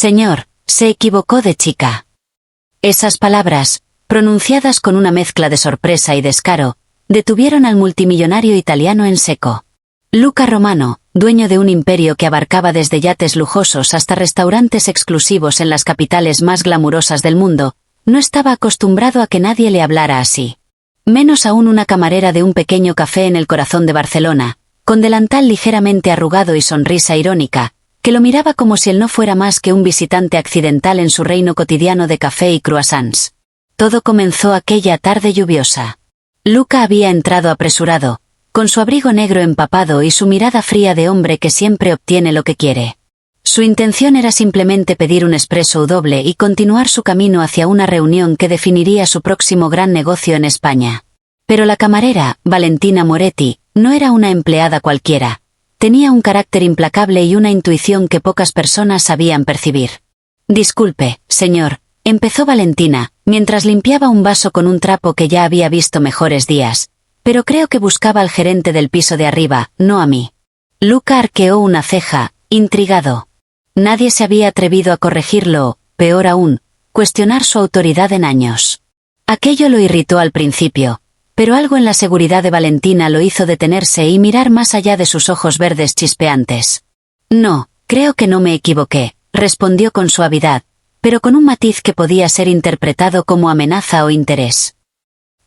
Señor, se equivocó de chica. Esas palabras, pronunciadas con una mezcla de sorpresa y descaro, detuvieron al multimillonario italiano en seco. Luca Romano, dueño de un imperio que abarcaba desde yates lujosos hasta restaurantes exclusivos en las capitales más glamurosas del mundo, no estaba acostumbrado a que nadie le hablara así. Menos aún una camarera de un pequeño café en el corazón de Barcelona, con delantal ligeramente arrugado y sonrisa irónica, que lo miraba como si él no fuera más que un visitante accidental en su reino cotidiano de café y croissants. Todo comenzó aquella tarde lluviosa. Luca había entrado apresurado, con su abrigo negro empapado y su mirada fría de hombre que siempre obtiene lo que quiere. Su intención era simplemente pedir un espresso doble y continuar su camino hacia una reunión que definiría su próximo gran negocio en España. Pero la camarera, Valentina Moretti, no era una empleada cualquiera. Tenía un carácter implacable y una intuición que pocas personas sabían percibir. «Disculpe, señor», empezó Valentina, mientras limpiaba un vaso con un trapo que ya había visto mejores días, «pero creo que buscaba al gerente del piso de arriba, no a mí». Luca arqueó una ceja, intrigado. Nadie se había atrevido a corregirlo o, peor aún, cuestionar su autoridad en años. Aquello lo irritó al principio, pero algo en la seguridad de Valentina lo hizo detenerse y mirar más allá de sus ojos verdes chispeantes. «No, creo que no me equivoqué», respondió con suavidad, pero con un matiz que podía ser interpretado como amenaza o interés.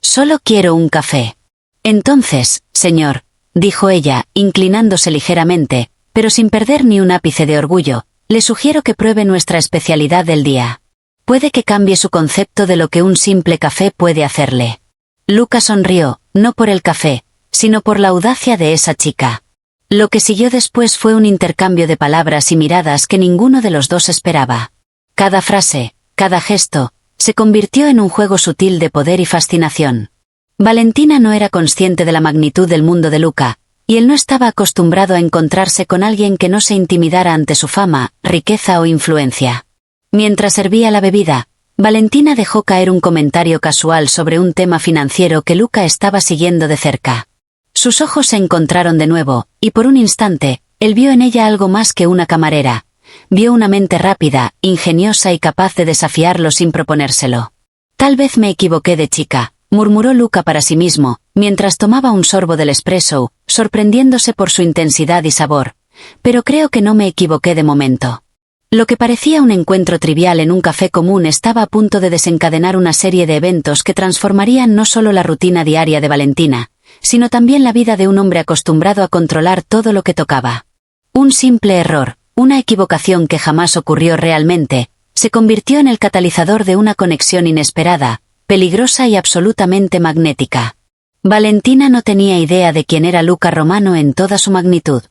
«Solo quiero un café». «Entonces, señor», dijo ella, inclinándose ligeramente, pero sin perder ni un ápice de orgullo, «le sugiero que pruebe nuestra especialidad del día. Puede que cambie su concepto de lo que un simple café puede hacerle». Luca sonrió, no por el café, sino por la audacia de esa chica. Lo que siguió después fue un intercambio de palabras y miradas que ninguno de los dos esperaba. Cada frase, cada gesto, se convirtió en un juego sutil de poder y fascinación. Valentina no era consciente de la magnitud del mundo de Luca, y él no estaba acostumbrado a encontrarse con alguien que no se intimidara ante su fama, riqueza o influencia. Mientras servía la bebida, Valentina dejó caer un comentario casual sobre un tema financiero que Luca estaba siguiendo de cerca. Sus ojos se encontraron de nuevo, y por un instante, él vio en ella algo más que una camarera. Vio una mente rápida, ingeniosa y capaz de desafiarlo sin proponérselo. «Tal vez me equivoqué de chica», murmuró Luca para sí mismo, mientras tomaba un sorbo del espresso, sorprendiéndose por su intensidad y sabor. «Pero creo que no me equivoqué de momento». Lo que parecía un encuentro trivial en un café común estaba a punto de desencadenar una serie de eventos que transformarían no solo la rutina diaria de Valentina, sino también la vida de un hombre acostumbrado a controlar todo lo que tocaba. Un simple error, una equivocación que jamás ocurrió realmente, se convirtió en el catalizador de una conexión inesperada, peligrosa y absolutamente magnética. Valentina no tenía idea de quién era Luca Romano en toda su magnitud.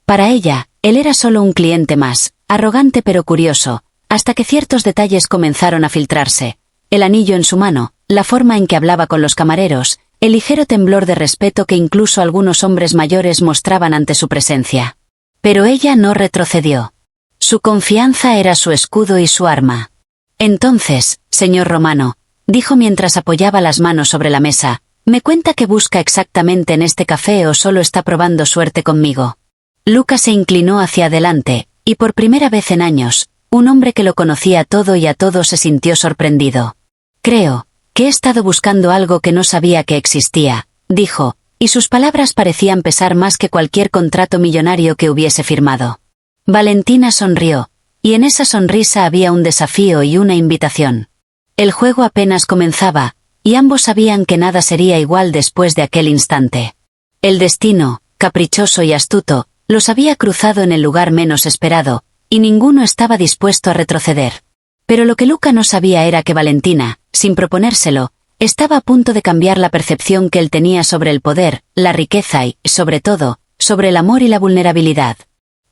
Para ella, él era solo un cliente más, arrogante pero curioso, hasta que ciertos detalles comenzaron a filtrarse. El anillo en su mano, la forma en que hablaba con los camareros, el ligero temblor de respeto que incluso algunos hombres mayores mostraban ante su presencia. Pero ella no retrocedió. Su confianza era su escudo y su arma. «Entonces, señor Romano», dijo mientras apoyaba las manos sobre la mesa, «¿me cuenta qué busca exactamente en este café o solo está probando suerte conmigo?» Luca se inclinó hacia adelante, y por primera vez en años, un hombre que lo conocía todo y a todos se sintió sorprendido. «Creo que he estado buscando algo que no sabía que existía», dijo, y sus palabras parecían pesar más que cualquier contrato millonario que hubiese firmado. Valentina sonrió, y en esa sonrisa había un desafío y una invitación. El juego apenas comenzaba, y ambos sabían que nada sería igual después de aquel instante. El destino, caprichoso y astuto, los había cruzado en el lugar menos esperado, y ninguno estaba dispuesto a retroceder. Pero lo que Luca no sabía era que Valentina, sin proponérselo, estaba a punto de cambiar la percepción que él tenía sobre el poder, la riqueza y, sobre todo, sobre el amor y la vulnerabilidad.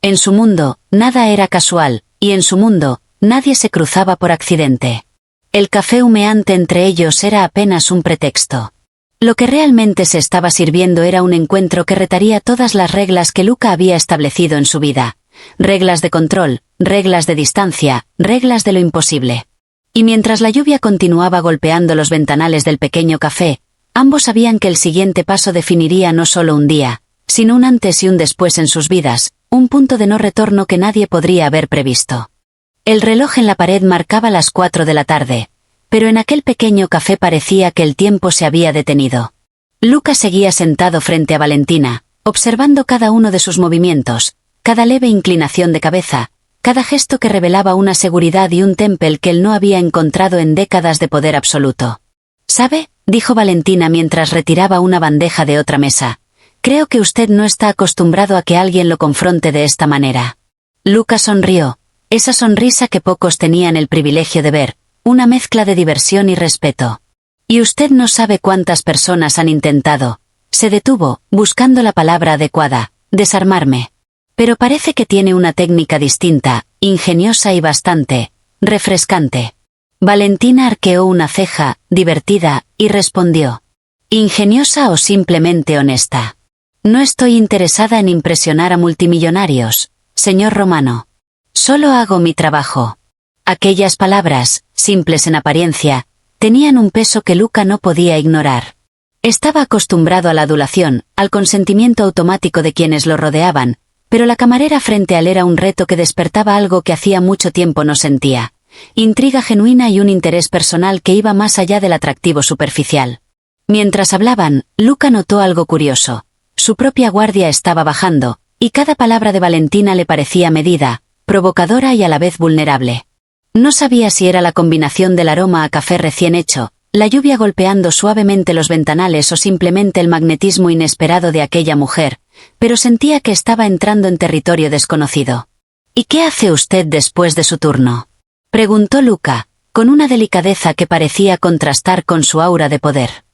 En su mundo, nada era casual, y en su mundo, nadie se cruzaba por accidente. El café humeante entre ellos era apenas un pretexto. Lo que realmente se estaba sirviendo era un encuentro que retaría todas las reglas que Luca había establecido en su vida. Reglas de control, reglas de distancia, reglas de lo imposible. Y mientras la lluvia continuaba golpeando los ventanales del pequeño café, ambos sabían que el siguiente paso definiría no solo un día, sino un antes y un después en sus vidas, un punto de no retorno que nadie podría haber previsto. El reloj en la pared marcaba las 4 de la tarde, pero en aquel pequeño café parecía que el tiempo se había detenido. Luca seguía sentado frente a Valentina, observando cada uno de sus movimientos, cada leve inclinación de cabeza, cada gesto que revelaba una seguridad y un temple que él no había encontrado en décadas de poder absoluto. «¿Sabe?», dijo Valentina mientras retiraba una bandeja de otra mesa. «Creo que usted no está acostumbrado a que alguien lo confronte de esta manera». Luca sonrió, esa sonrisa que pocos tenían el privilegio de ver, una mezcla de diversión y respeto. «Y usted no sabe cuántas personas han intentado». Se detuvo, buscando la palabra adecuada, desarmarme. «Pero parece que tiene una técnica distinta, ingeniosa y bastante refrescante». Valentina arqueó una ceja, divertida, y respondió. «¿Ingeniosa o simplemente honesta? No estoy interesada en impresionar a multimillonarios, señor Romano. Solo hago mi trabajo». Aquellas palabras, simples en apariencia, tenían un peso que Luca no podía ignorar. Estaba acostumbrado a la adulación, al consentimiento automático de quienes lo rodeaban, pero la camarera frente a él era un reto que despertaba algo que hacía mucho tiempo no sentía. Intriga genuina y un interés personal que iba más allá del atractivo superficial. Mientras hablaban, Luca notó algo curioso. Su propia guardia estaba bajando, y cada palabra de Valentina le parecía medida, provocadora y a la vez vulnerable. No sabía si era la combinación del aroma a café recién hecho, la lluvia golpeando suavemente los ventanales o simplemente el magnetismo inesperado de aquella mujer, pero sentía que estaba entrando en territorio desconocido. «¿Y qué hace usted después de su turno?», preguntó Luca, con una delicadeza que parecía contrastar con su aura de poder.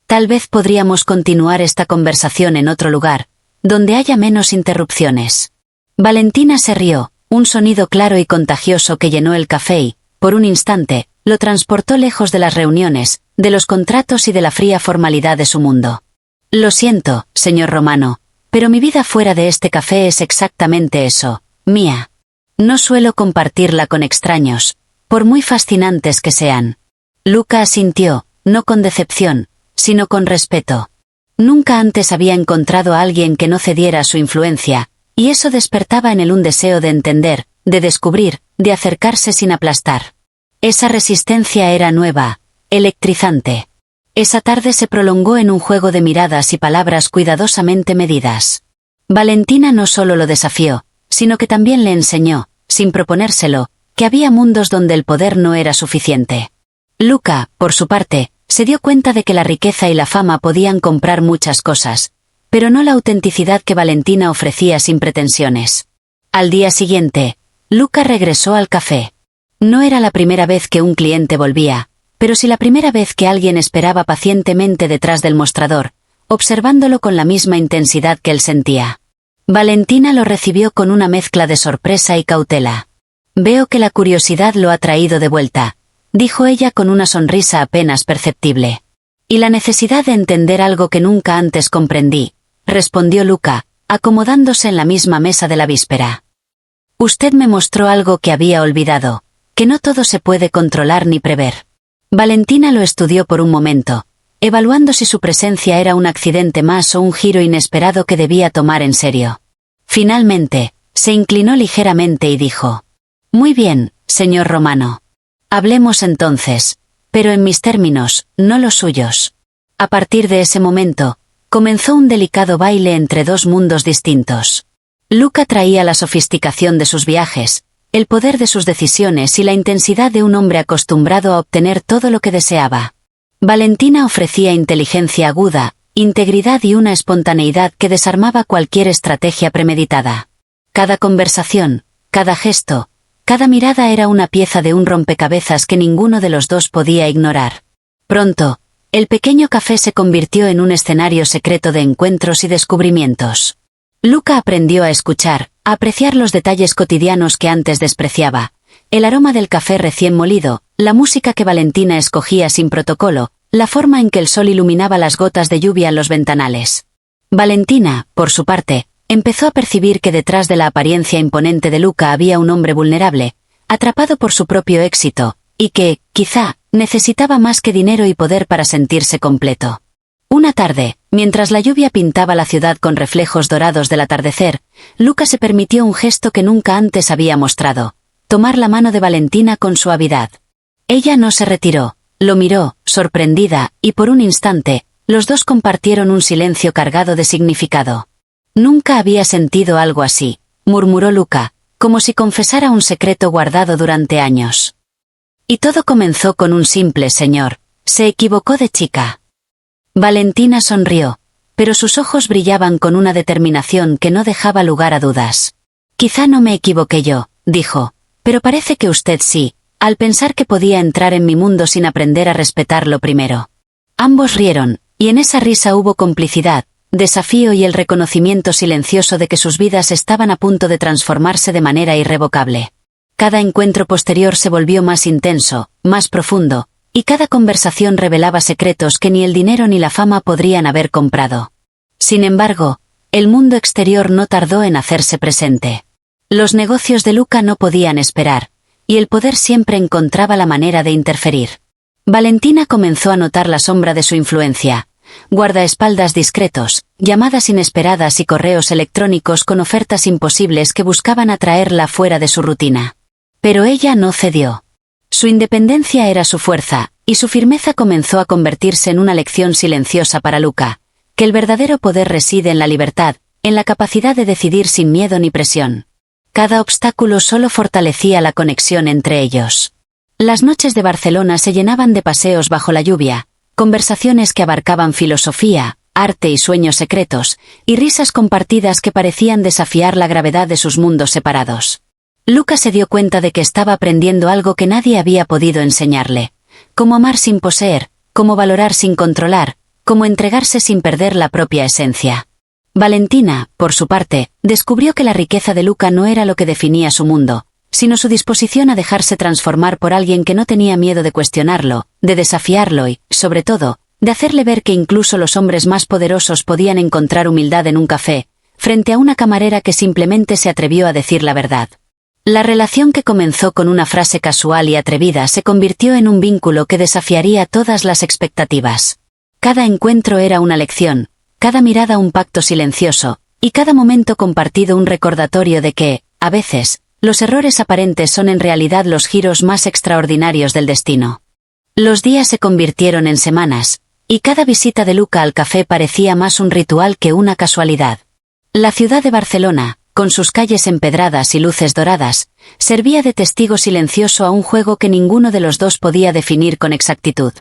«Tal vez podríamos continuar esta conversación en otro lugar, donde haya menos interrupciones». Valentina se rió, un sonido claro y contagioso que llenó el café y, por un instante, lo transportó lejos de las reuniones, de los contratos y de la fría formalidad de su mundo. «Lo siento, señor Romano, pero mi vida fuera de este café es exactamente eso, mía. No suelo compartirla con extraños, por muy fascinantes que sean». Luca asintió, no con decepción, sino con respeto. Nunca antes había encontrado a alguien que no cediera a su influencia, y eso despertaba en él un deseo de entender, de descubrir, de acercarse sin aplastar. Esa resistencia era nueva, electrizante. Esa tarde se prolongó en un juego de miradas y palabras cuidadosamente medidas. Valentina no solo lo desafió, sino que también le enseñó, sin proponérselo, que había mundos donde el poder no era suficiente. Luca, por su parte, se dio cuenta de que la riqueza y la fama podían comprar muchas cosas, pero no la autenticidad que Valentina ofrecía sin pretensiones. Al día siguiente, Luca regresó al café. No era la primera vez que un cliente volvía, pero sí la primera vez que alguien esperaba pacientemente detrás del mostrador, observándolo con la misma intensidad que él sentía. Valentina lo recibió con una mezcla de sorpresa y cautela. «Veo que la curiosidad lo ha traído de vuelta», dijo ella con una sonrisa apenas perceptible. «Y la necesidad de entender algo que nunca antes comprendí», respondió Luca, acomodándose en la misma mesa de la víspera. «Usted me mostró algo que había olvidado, que no todo se puede controlar ni prever». Valentina lo estudió por un momento, evaluando si su presencia era un accidente más o un giro inesperado que debía tomar en serio. Finalmente, se inclinó ligeramente y dijo: «Muy bien, señor Romano. Hablemos entonces, pero en mis términos, no los suyos». A partir de ese momento, comenzó un delicado baile entre dos mundos distintos. Luca traía la sofisticación de sus viajes, el poder de sus decisiones y la intensidad de un hombre acostumbrado a obtener todo lo que deseaba. Valentina ofrecía inteligencia aguda, integridad y una espontaneidad que desarmaba cualquier estrategia premeditada. Cada conversación, cada gesto, cada mirada era una pieza de un rompecabezas que ninguno de los dos podía ignorar. Pronto, el pequeño café se convirtió en un escenario secreto de encuentros y descubrimientos. Luca aprendió a escuchar, a apreciar los detalles cotidianos que antes despreciaba, el aroma del café recién molido, la música que Valentina escogía sin protocolo, la forma en que el sol iluminaba las gotas de lluvia en los ventanales. Valentina, por su parte, empezó a percibir que detrás de la apariencia imponente de Luca había un hombre vulnerable, atrapado por su propio éxito, y que, quizá, necesitaba más que dinero y poder para sentirse completo. Una tarde, mientras la lluvia pintaba la ciudad con reflejos dorados del atardecer, Luca se permitió un gesto que nunca antes había mostrado: tomar la mano de Valentina con suavidad. Ella no se retiró, lo miró, sorprendida, y por un instante, los dos compartieron un silencio cargado de significado. Nunca había sentido algo así, murmuró Luca, como si confesara un secreto guardado durante años. Y todo comenzó con un simple señor, se equivocó de chica. Valentina sonrió, pero sus ojos brillaban con una determinación que no dejaba lugar a dudas. Quizá no me equivoqué yo, dijo, pero parece que usted sí, al pensar que podía entrar en mi mundo sin aprender a respetarlo primero. Ambos rieron, y en esa risa hubo complicidad, desafío y el reconocimiento silencioso de que sus vidas estaban a punto de transformarse de manera irrevocable. Cada encuentro posterior se volvió más intenso, más profundo, y cada conversación revelaba secretos que ni el dinero ni la fama podrían haber comprado. Sin embargo, el mundo exterior no tardó en hacerse presente. Los negocios de Luca no podían esperar, y el poder siempre encontraba la manera de interferir. Valentina comenzó a notar la sombra de su influencia, guardaespaldas discretos, llamadas inesperadas y correos electrónicos con ofertas imposibles que buscaban atraerla fuera de su rutina. Pero ella no cedió. Su independencia era su fuerza, y su firmeza comenzó a convertirse en una lección silenciosa para Luca, que el verdadero poder reside en la libertad, en la capacidad de decidir sin miedo ni presión. Cada obstáculo solo fortalecía la conexión entre ellos. Las noches de Barcelona se llenaban de paseos bajo la lluvia, conversaciones que abarcaban filosofía, arte y sueños secretos, y risas compartidas que parecían desafiar la gravedad de sus mundos separados. Luca se dio cuenta de que estaba aprendiendo algo que nadie había podido enseñarle: cómo amar sin poseer, cómo valorar sin controlar, cómo entregarse sin perder la propia esencia. Valentina, por su parte, descubrió que la riqueza de Luca no era lo que definía su mundo, sino su disposición a dejarse transformar por alguien que no tenía miedo de cuestionarlo, de desafiarlo y, sobre todo, de hacerle ver que incluso los hombres más poderosos podían encontrar humildad en un café, frente a una camarera que simplemente se atrevió a decir la verdad. La relación que comenzó con una frase casual y atrevida se convirtió en un vínculo que desafiaría todas las expectativas. Cada encuentro era una lección, cada mirada un pacto silencioso, y cada momento compartido un recordatorio de que, a veces, los errores aparentes son en realidad los giros más extraordinarios del destino. Los días se convirtieron en semanas, y cada visita de Luca al café parecía más un ritual que una casualidad. La ciudad de Barcelona, con sus calles empedradas y luces doradas, servía de testigo silencioso a un juego que ninguno de los dos podía definir con exactitud.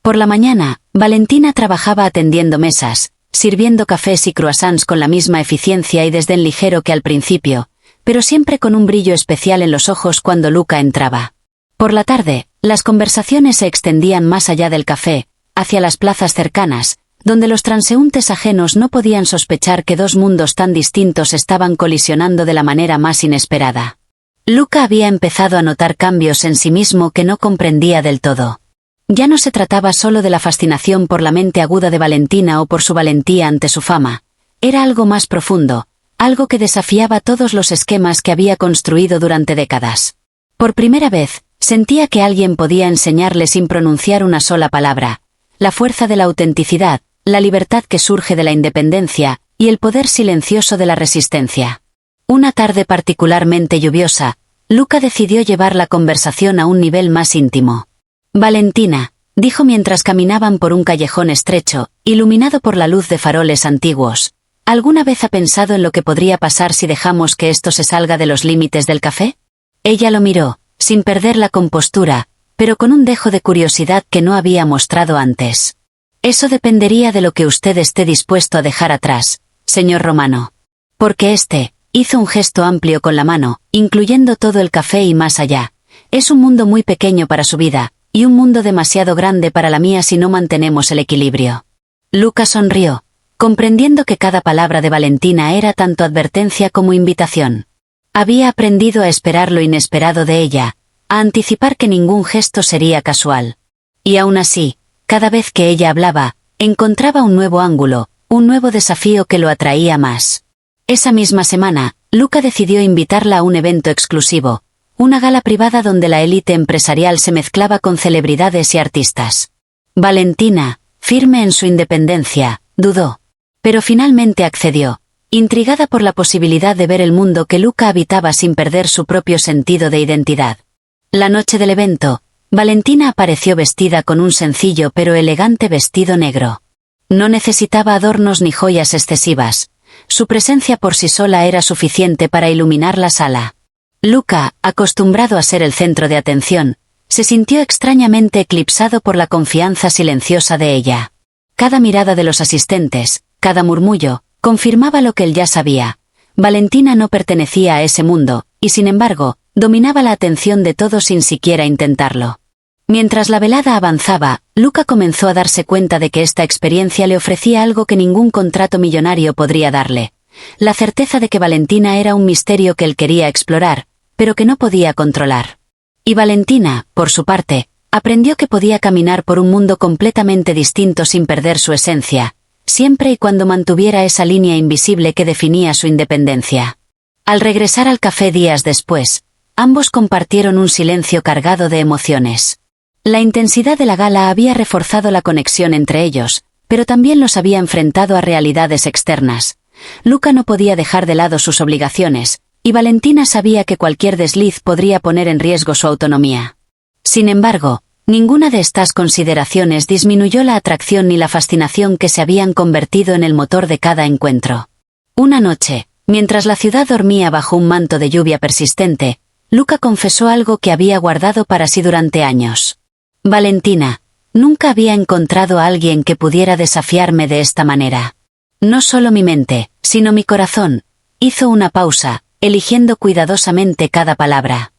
Por la mañana, Valentina trabajaba atendiendo mesas, sirviendo cafés y croissants con la misma eficiencia y desdén ligero que al principio, pero siempre con un brillo especial en los ojos cuando Luca entraba. Por la tarde, las conversaciones se extendían más allá del café, hacia las plazas cercanas, donde los transeúntes ajenos no podían sospechar que dos mundos tan distintos estaban colisionando de la manera más inesperada. Luca había empezado a notar cambios en sí mismo que no comprendía del todo. Ya no se trataba solo de la fascinación por la mente aguda de Valentina o por su valentía ante su fama, era algo más profundo, algo que desafiaba todos los esquemas que había construido durante décadas. Por primera vez, sentía que alguien podía enseñarle sin pronunciar una sola palabra, la fuerza de la autenticidad, la libertad que surge de la independencia, y el poder silencioso de la resistencia. Una tarde particularmente lluviosa, Luca decidió llevar la conversación a un nivel más íntimo. Valentina, dijo mientras caminaban por un callejón estrecho, iluminado por la luz de faroles antiguos, ¿alguna vez ha pensado en lo que podría pasar si dejamos que esto se salga de los límites del café? Ella lo miró, sin perder la compostura, pero con un dejo de curiosidad que no había mostrado antes. Eso dependería de lo que usted esté dispuesto a dejar atrás, señor Romano. Porque hizo un gesto amplio con la mano, incluyendo todo el café y más allá. Es un mundo muy pequeño para su vida, y un mundo demasiado grande para la mía si no mantenemos el equilibrio. Luca sonrió, comprendiendo que cada palabra de Valentina era tanto advertencia como invitación. Había aprendido a esperar lo inesperado de ella, a anticipar que ningún gesto sería casual. Y aún así, cada vez que ella hablaba, encontraba un nuevo ángulo, un nuevo desafío que lo atraía más. Esa misma semana, Luca decidió invitarla a un evento exclusivo, una gala privada donde la élite empresarial se mezclaba con celebridades y artistas. Valentina, firme en su independencia, dudó. Pero finalmente accedió, intrigada por la posibilidad de ver el mundo que Luca habitaba sin perder su propio sentido de identidad. La noche del evento, Valentina apareció vestida con un sencillo pero elegante vestido negro. No necesitaba adornos ni joyas excesivas. Su presencia por sí sola era suficiente para iluminar la sala. Luca, acostumbrado a ser el centro de atención, se sintió extrañamente eclipsado por la confianza silenciosa de ella. Cada mirada de los asistentes, cada murmullo, confirmaba lo que él ya sabía. Valentina no pertenecía a ese mundo, y sin embargo, dominaba la atención de todos sin siquiera intentarlo. Mientras la velada avanzaba, Luca comenzó a darse cuenta de que esta experiencia le ofrecía algo que ningún contrato millonario podría darle: la certeza de que Valentina era un misterio que él quería explorar, pero que no podía controlar. Y Valentina, por su parte, aprendió que podía caminar por un mundo completamente distinto sin perder su esencia, siempre y cuando mantuviera esa línea invisible que definía su independencia. Al regresar al café días después, ambos compartieron un silencio cargado de emociones. La intensidad de la gala había reforzado la conexión entre ellos, pero también los había enfrentado a realidades externas. Luca no podía dejar de lado sus obligaciones, y Valentina sabía que cualquier desliz podría poner en riesgo su autonomía. Sin embargo, ninguna de estas consideraciones disminuyó la atracción ni la fascinación que se habían convertido en el motor de cada encuentro. Una noche, mientras la ciudad dormía bajo un manto de lluvia persistente, Luca confesó algo que había guardado para sí durante años. Valentina, nunca había encontrado a alguien que pudiera desafiarme de esta manera. No solo mi mente, sino mi corazón. Hizo una pausa, eligiendo cuidadosamente cada palabra.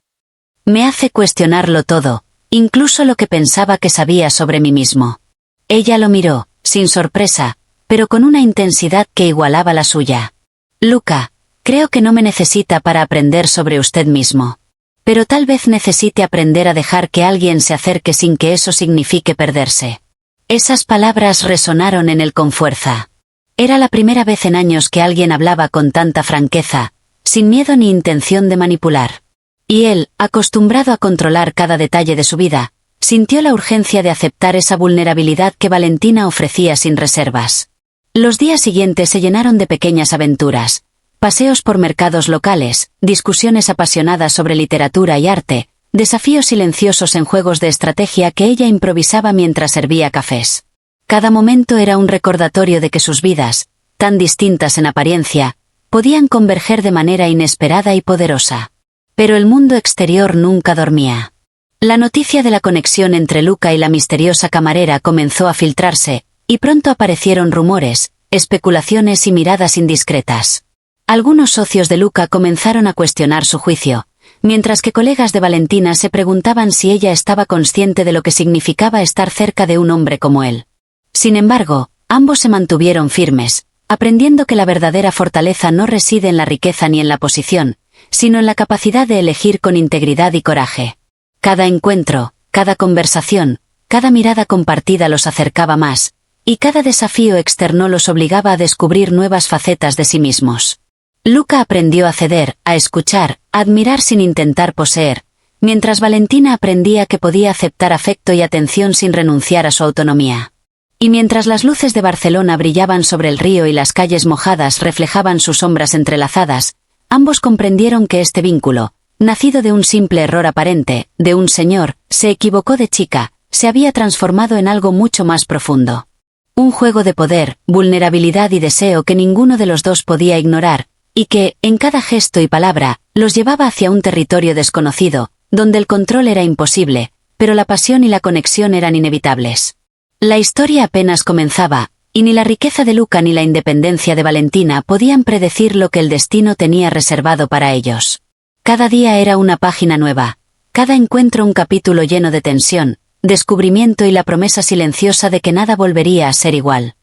Me hace cuestionarlo todo, incluso lo que pensaba que sabía sobre mí mismo. Ella lo miró, sin sorpresa, pero con una intensidad que igualaba la suya. Luca, creo que no me necesita para aprender sobre usted mismo. Pero tal vez necesite aprender a dejar que alguien se acerque sin que eso signifique perderse. Esas palabras resonaron en él con fuerza. Era la primera vez en años que alguien hablaba con tanta franqueza, sin miedo ni intención de manipular. Y él, acostumbrado a controlar cada detalle de su vida, sintió la urgencia de aceptar esa vulnerabilidad que Valentina ofrecía sin reservas. Los días siguientes se llenaron de pequeñas aventuras. Paseos por mercados locales, discusiones apasionadas sobre literatura y arte, desafíos silenciosos en juegos de estrategia que ella improvisaba mientras servía cafés. Cada momento era un recordatorio de que sus vidas, tan distintas en apariencia, podían converger de manera inesperada y poderosa. Pero el mundo exterior nunca dormía. La noticia de la conexión entre Luca y la misteriosa camarera comenzó a filtrarse, y pronto aparecieron rumores, especulaciones y miradas indiscretas. Algunos socios de Luca comenzaron a cuestionar su juicio, mientras que colegas de Valentina se preguntaban si ella estaba consciente de lo que significaba estar cerca de un hombre como él. Sin embargo, ambos se mantuvieron firmes, aprendiendo que la verdadera fortaleza no reside en la riqueza ni en la posición, sino en la capacidad de elegir con integridad y coraje. Cada encuentro, cada conversación, cada mirada compartida los acercaba más, y cada desafío externo los obligaba a descubrir nuevas facetas de sí mismos. Luca aprendió a ceder, a escuchar, a admirar sin intentar poseer, mientras Valentina aprendía que podía aceptar afecto y atención sin renunciar a su autonomía. Y mientras las luces de Barcelona brillaban sobre el río y las calles mojadas reflejaban sus sombras entrelazadas, ambos comprendieron que este vínculo, nacido de un simple error aparente, de un señor, se equivocó de chica, se había transformado en algo mucho más profundo. Un juego de poder, vulnerabilidad y deseo que ninguno de los dos podía ignorar, y que, en cada gesto y palabra, los llevaba hacia un territorio desconocido, donde el control era imposible, pero la pasión y la conexión eran inevitables. La historia apenas comenzaba, y ni la riqueza de Luca ni la independencia de Valentina podían predecir lo que el destino tenía reservado para ellos. Cada día era una página nueva, cada encuentro un capítulo lleno de tensión, descubrimiento y la promesa silenciosa de que nada volvería a ser igual.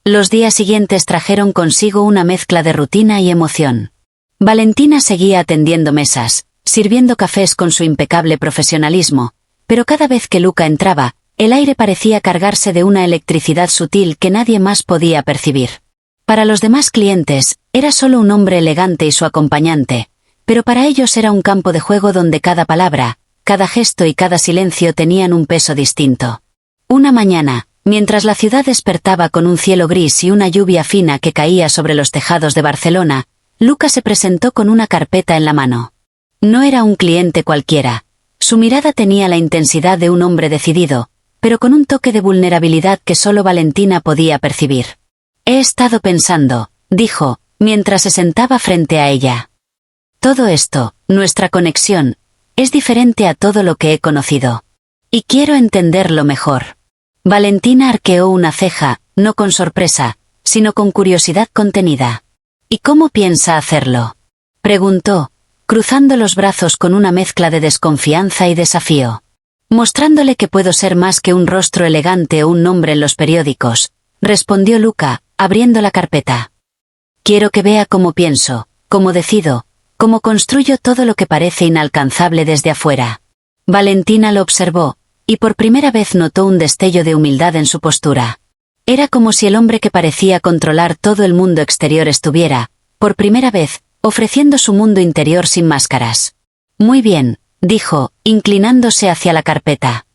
Los días siguientes trajeron consigo una mezcla de rutina y emoción. Valentina seguía atendiendo mesas, sirviendo cafés con su impecable profesionalismo, pero cada vez que Luca entraba, el aire parecía cargarse de una electricidad sutil que nadie más podía percibir. Para los demás clientes, era solo un hombre elegante y su acompañante, pero para ellos era un campo de juego donde cada palabra, cada gesto y cada silencio tenían un peso distinto. Una mañana, mientras la ciudad despertaba con un cielo gris y una lluvia fina que caía sobre los tejados de Barcelona, Luca se presentó con una carpeta en la mano. No era un cliente cualquiera. Su mirada tenía la intensidad de un hombre decidido, pero con un toque de vulnerabilidad que solo Valentina podía percibir. He estado pensando, dijo, mientras se sentaba frente a ella. Todo esto, nuestra conexión, es diferente a todo lo que he conocido. Y quiero entenderlo mejor. Valentina arqueó una ceja, no con sorpresa, sino con curiosidad contenida. ¿Y cómo piensa hacerlo?, preguntó, cruzando los brazos con una mezcla de desconfianza y desafío. Mostrándole que puedo ser más que un rostro elegante o un nombre en los periódicos, respondió Luca, abriendo la carpeta. Quiero que vea cómo pienso, cómo decido, cómo construyo todo lo que parece inalcanzable desde afuera. Valentina lo observó, y por primera vez notó un destello de humildad en su postura. Era como si el hombre que parecía controlar todo el mundo exterior estuviera, por primera vez, ofreciendo su mundo interior sin máscaras. Muy bien, dijo, inclinándose hacia la carpeta.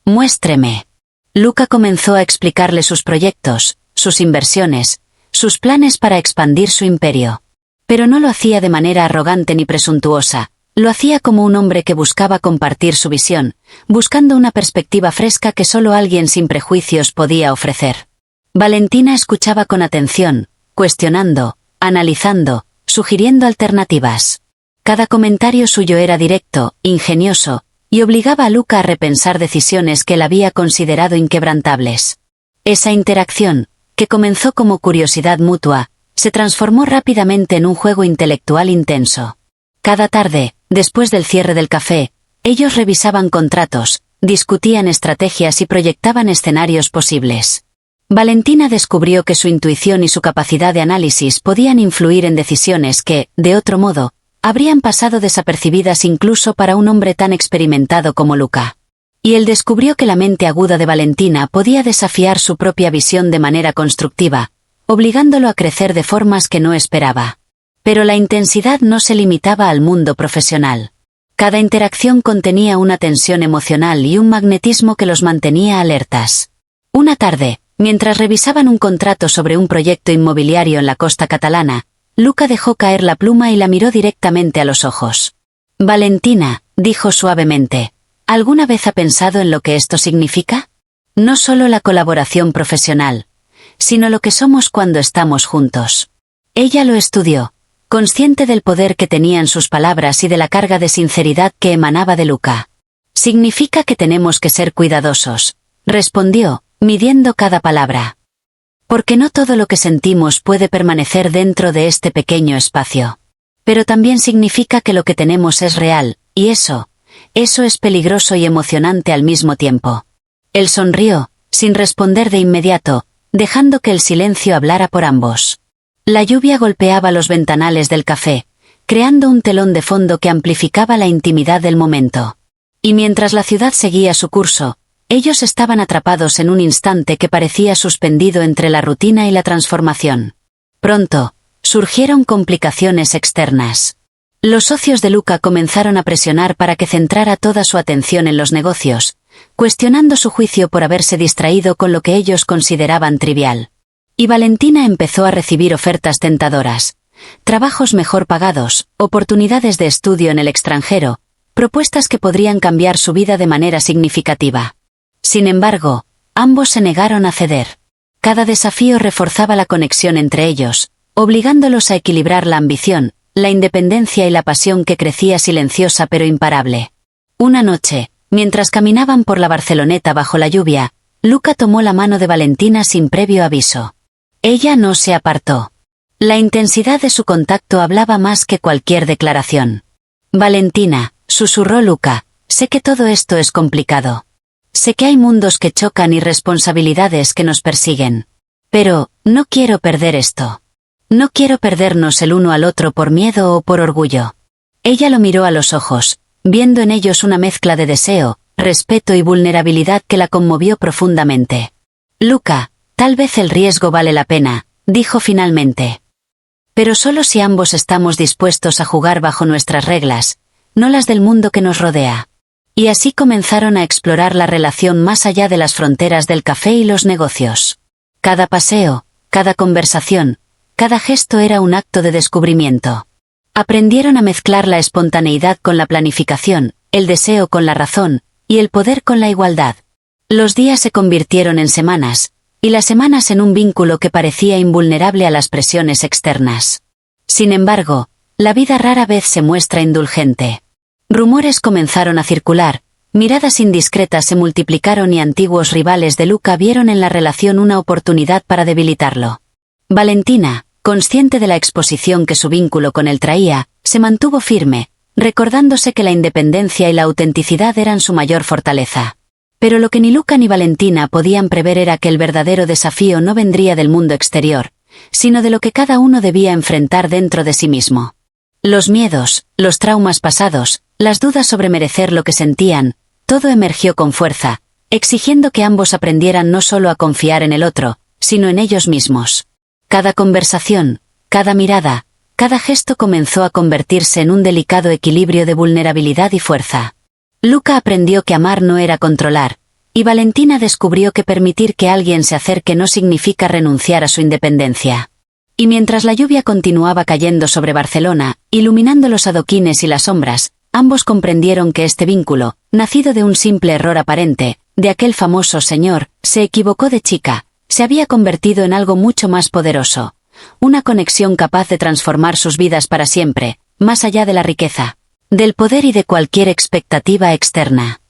Muéstreme. Luca comenzó a explicarle sus proyectos, sus inversiones, sus planes para expandir su imperio. Pero no lo hacía de manera arrogante ni presuntuosa, lo hacía como un hombre que buscaba compartir su visión, buscando una perspectiva fresca que solo alguien sin prejuicios podía ofrecer. Valentina escuchaba con atención, cuestionando, analizando, sugiriendo alternativas. Cada comentario suyo era directo, ingenioso, y obligaba a Luca a repensar decisiones que él había considerado inquebrantables. Esa interacción, que comenzó como curiosidad mutua, se transformó rápidamente en un juego intelectual intenso. Cada tarde, después del cierre del café, ellos revisaban contratos, discutían estrategias y proyectaban escenarios posibles. Valentina descubrió que su intuición y su capacidad de análisis podían influir en decisiones que, de otro modo, habrían pasado desapercibidas incluso para un hombre tan experimentado como Luca. Y él descubrió que la mente aguda de Valentina podía desafiar su propia visión de manera constructiva, obligándolo a crecer de formas que no esperaba. Pero la intensidad no se limitaba al mundo profesional. Cada interacción contenía una tensión emocional y un magnetismo que los mantenía alertas. Una tarde, mientras revisaban un contrato sobre un proyecto inmobiliario en la costa catalana, Luca dejó caer la pluma y la miró directamente a los ojos. Valentina, dijo suavemente, ¿alguna vez ha pensado en lo que esto significa? No solo la colaboración profesional, sino lo que somos cuando estamos juntos. Ella lo estudió, consciente del poder que tenían sus palabras y de la carga de sinceridad que emanaba de Luca. Significa que tenemos que ser cuidadosos, respondió, midiendo cada palabra. Porque no todo lo que sentimos puede permanecer dentro de este pequeño espacio. Pero también significa que lo que tenemos es real, y eso es peligroso y emocionante al mismo tiempo. Él sonrió, sin responder de inmediato, dejando que el silencio hablara por ambos. La lluvia golpeaba los ventanales del café, creando un telón de fondo que amplificaba la intimidad del momento. Y mientras la ciudad seguía su curso, ellos estaban atrapados en un instante que parecía suspendido entre la rutina y la transformación. Pronto, surgieron complicaciones externas. Los socios de Luca comenzaron a presionar para que centrara toda su atención en los negocios, cuestionando su juicio por haberse distraído con lo que ellos consideraban trivial. Y Valentina empezó a recibir ofertas tentadoras, trabajos mejor pagados, oportunidades de estudio en el extranjero, propuestas que podrían cambiar su vida de manera significativa. Sin embargo, ambos se negaron a ceder. Cada desafío reforzaba la conexión entre ellos, obligándolos a equilibrar la ambición, la independencia y la pasión que crecía silenciosa pero imparable. Una noche, mientras caminaban por la Barceloneta bajo la lluvia, Luca tomó la mano de Valentina sin previo aviso. Ella no se apartó. La intensidad de su contacto hablaba más que cualquier declaración. Valentina, susurró Luca, sé que todo esto es complicado. Sé que hay mundos que chocan y responsabilidades que nos persiguen. Pero, no quiero perder esto. No quiero perdernos el uno al otro por miedo o por orgullo. Ella lo miró a los ojos, viendo en ellos una mezcla de deseo, respeto y vulnerabilidad que la conmovió profundamente. Luca, tal vez el riesgo vale la pena, dijo finalmente. Pero solo si ambos estamos dispuestos a jugar bajo nuestras reglas, no las del mundo que nos rodea. Y así comenzaron a explorar la relación más allá de las fronteras del café y los negocios. Cada paseo, cada conversación, cada gesto era un acto de descubrimiento. Aprendieron a mezclar la espontaneidad con la planificación, el deseo con la razón, y el poder con la igualdad. Los días se convirtieron en semanas, y las semanas en un vínculo que parecía invulnerable a las presiones externas. Sin embargo, la vida rara vez se muestra indulgente. Rumores comenzaron a circular, miradas indiscretas se multiplicaron y antiguos rivales de Luca vieron en la relación una oportunidad para debilitarlo. Valentina, consciente de la exposición que su vínculo con él traía, se mantuvo firme, recordándose que la independencia y la autenticidad eran su mayor fortaleza. Pero lo que ni Luca ni Valentina podían prever era que el verdadero desafío no vendría del mundo exterior, sino de lo que cada uno debía enfrentar dentro de sí mismo. Los miedos, los traumas pasados, las dudas sobre merecer lo que sentían, todo emergió con fuerza, exigiendo que ambos aprendieran no solo a confiar en el otro, sino en ellos mismos. Cada conversación, cada mirada, cada gesto comenzó a convertirse en un delicado equilibrio de vulnerabilidad y fuerza. Luca aprendió que amar no era controlar, y Valentina descubrió que permitir que alguien se acerque no significa renunciar a su independencia. Y mientras la lluvia continuaba cayendo sobre Barcelona, iluminando los adoquines y las sombras, ambos comprendieron que este vínculo, nacido de un simple error aparente, de aquel famoso señor, se equivocó de chica, se había convertido en algo mucho más poderoso. Una conexión capaz de transformar sus vidas para siempre, más allá de la riqueza, del poder y de cualquier expectativa externa.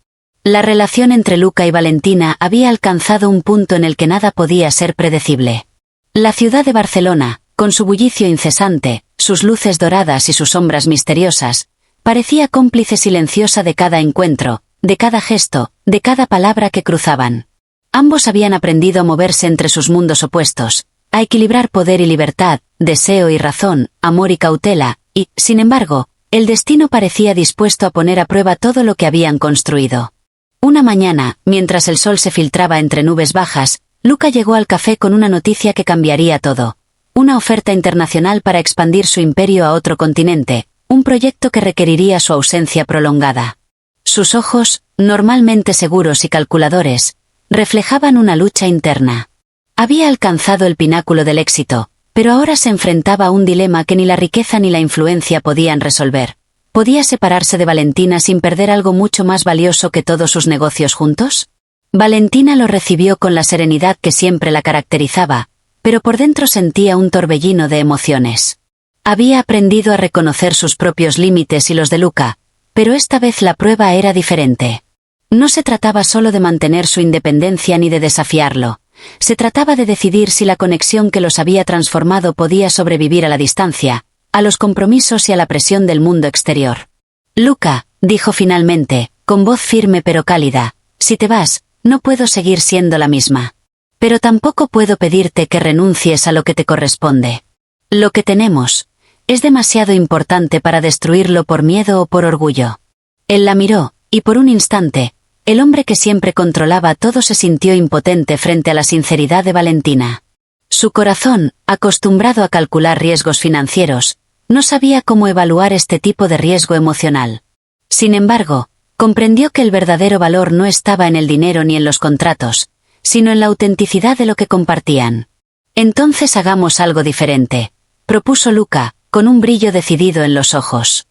La relación entre Luca y Valentina había alcanzado un punto en el que nada podía ser predecible. La ciudad de Barcelona, con su bullicio incesante, sus luces doradas y sus sombras misteriosas, parecía cómplice silenciosa de cada encuentro, de cada gesto, de cada palabra que cruzaban. Ambos habían aprendido a moverse entre sus mundos opuestos, a equilibrar poder y libertad, deseo y razón, amor y cautela, y, sin embargo, el destino parecía dispuesto a poner a prueba todo lo que habían construido. Una mañana, mientras el sol se filtraba entre nubes bajas, Luca llegó al café con una noticia que cambiaría todo. Una oferta internacional para expandir su imperio a otro continente, un proyecto que requeriría su ausencia prolongada. Sus ojos, normalmente seguros y calculadores, reflejaban una lucha interna. Había alcanzado el pináculo del éxito, pero ahora se enfrentaba a un dilema que ni la riqueza ni la influencia podían resolver. ¿Podía separarse de Valentina sin perder algo mucho más valioso que todos sus negocios juntos? Valentina lo recibió con la serenidad que siempre la caracterizaba, pero por dentro sentía un torbellino de emociones. Había aprendido a reconocer sus propios límites y los de Luca, pero esta vez la prueba era diferente. No se trataba solo de mantener su independencia ni de desafiarlo. Se trataba de decidir si la conexión que los había transformado podía sobrevivir a la distancia, a los compromisos y a la presión del mundo exterior. Luca, dijo finalmente, con voz firme pero cálida, si te vas, no puedo seguir siendo la misma. Pero tampoco puedo pedirte que renuncies a lo que te corresponde. Lo que tenemos es demasiado importante para destruirlo por miedo o por orgullo. Él la miró, y por un instante, el hombre que siempre controlaba todo se sintió impotente frente a la sinceridad de Valentina. Su corazón, acostumbrado a calcular riesgos financieros, no sabía cómo evaluar este tipo de riesgo emocional. Sin embargo, comprendió que el verdadero valor no estaba en el dinero ni en los contratos, sino en la autenticidad de lo que compartían. Entonces hagamos algo diferente, propuso Luca, con un brillo decidido en los ojos.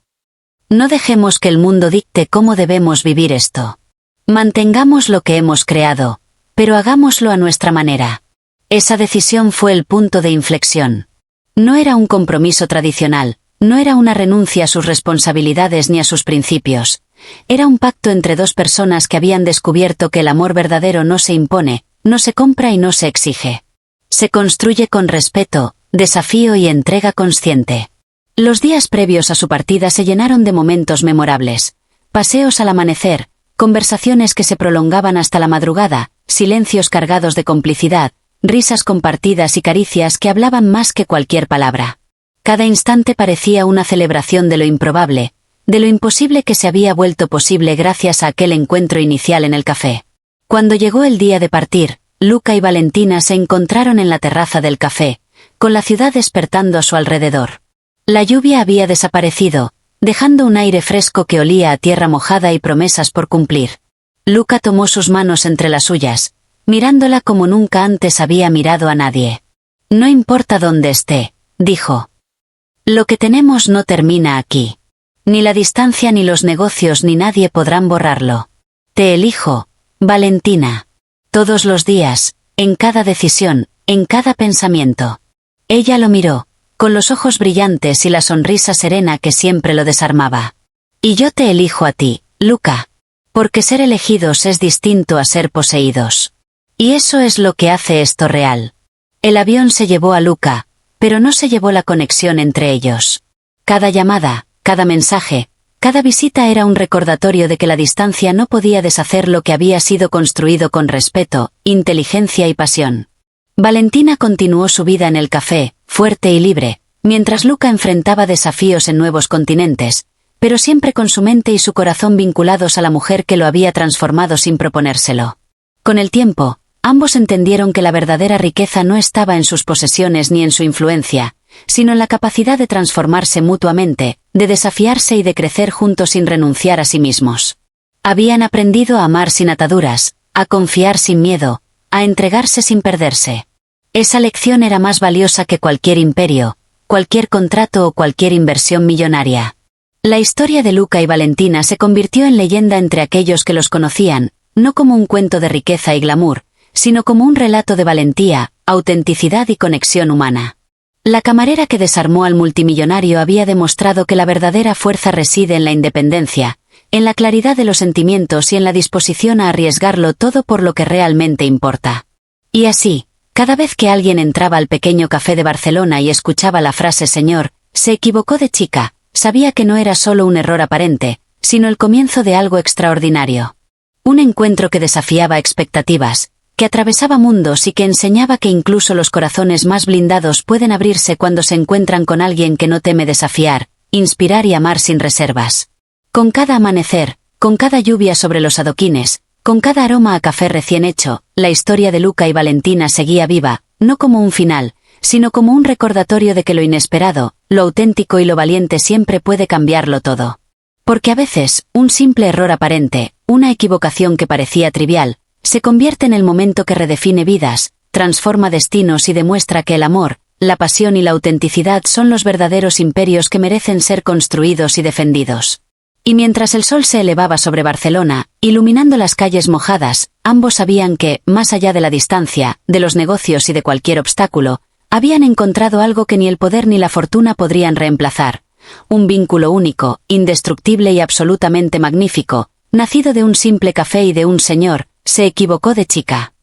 No dejemos que el mundo dicte cómo debemos vivir esto. Mantengamos lo que hemos creado, pero hagámoslo a nuestra manera. Esa decisión fue el punto de inflexión. No era un compromiso tradicional, no era una renuncia a sus responsabilidades ni a sus principios. Era un pacto entre dos personas que habían descubierto que el amor verdadero no se impone, no se compra y no se exige. Se construye con respeto, desafío y entrega consciente. Los días previos a su partida se llenaron de momentos memorables. Paseos al amanecer, conversaciones que se prolongaban hasta la madrugada, silencios cargados de complicidad, risas compartidas y caricias que hablaban más que cualquier palabra. Cada instante parecía una celebración de lo improbable, de lo imposible que se había vuelto posible gracias a aquel encuentro inicial en el café. Cuando llegó el día de partir, Luca y Valentina se encontraron en la terraza del café, con la ciudad despertando a su alrededor. La lluvia había desaparecido, dejando un aire fresco que olía a tierra mojada y promesas por cumplir. Luca tomó sus manos entre las suyas, mirándola como nunca antes había mirado a nadie. No importa dónde esté, dijo. Lo que tenemos no termina aquí. Ni la distancia ni los negocios ni nadie podrán borrarlo. Te elijo, Valentina. Todos los días, en cada decisión, en cada pensamiento. Ella lo miró, con los ojos brillantes y la sonrisa serena que siempre lo desarmaba. Y yo te elijo a ti, Luca. Porque ser elegidos es distinto a ser poseídos. Y eso es lo que hace esto real. El avión se llevó a Luca, pero no se llevó la conexión entre ellos. Cada llamada, cada mensaje, cada visita era un recordatorio de que la distancia no podía deshacer lo que había sido construido con respeto, inteligencia y pasión. Valentina continuó su vida en el café, fuerte y libre, mientras Luca enfrentaba desafíos en nuevos continentes, pero siempre con su mente y su corazón vinculados a la mujer que lo había transformado sin proponérselo. Con el tiempo, ambos entendieron que la verdadera riqueza no estaba en sus posesiones ni en su influencia, sino en la capacidad de transformarse mutuamente, de desafiarse y de crecer juntos sin renunciar a sí mismos. Habían aprendido a amar sin ataduras, a confiar sin miedo, a entregarse sin perderse. Esa lección era más valiosa que cualquier imperio, cualquier contrato o cualquier inversión millonaria. La historia de Luca y Valentina se convirtió en leyenda entre aquellos que los conocían, no como un cuento de riqueza y glamour, sino como un relato de valentía, autenticidad y conexión humana. La camarera que desarmó al multimillonario había demostrado que la verdadera fuerza reside en la independencia, en la claridad de los sentimientos y en la disposición a arriesgarlo todo por lo que realmente importa. Y así, cada vez que alguien entraba al pequeño café de Barcelona y escuchaba la frase «Señor, se equivocó de chica», sabía que no era solo un error aparente, sino el comienzo de algo extraordinario. Un encuentro que desafiaba expectativas, que atravesaba mundos y que enseñaba que incluso los corazones más blindados pueden abrirse cuando se encuentran con alguien que no teme desafiar, inspirar y amar sin reservas. Con cada amanecer, con cada lluvia sobre los adoquines, con cada aroma a café recién hecho, la historia de Luca y Valentina seguía viva, no como un final, sino como un recordatorio de que lo inesperado, lo auténtico y lo valiente siempre puede cambiarlo todo. Porque a veces, un simple error aparente, una equivocación que parecía trivial, se convierte en el momento que redefine vidas, transforma destinos y demuestra que el amor, la pasión y la autenticidad son los verdaderos imperios que merecen ser construidos y defendidos. Y mientras el sol se elevaba sobre Barcelona, iluminando las calles mojadas, ambos sabían que, más allá de la distancia, de los negocios y de cualquier obstáculo, habían encontrado algo que ni el poder ni la fortuna podrían reemplazar. Un vínculo único, indestructible y absolutamente magnífico, nacido de un simple café y de un señor, se equivocó de chica.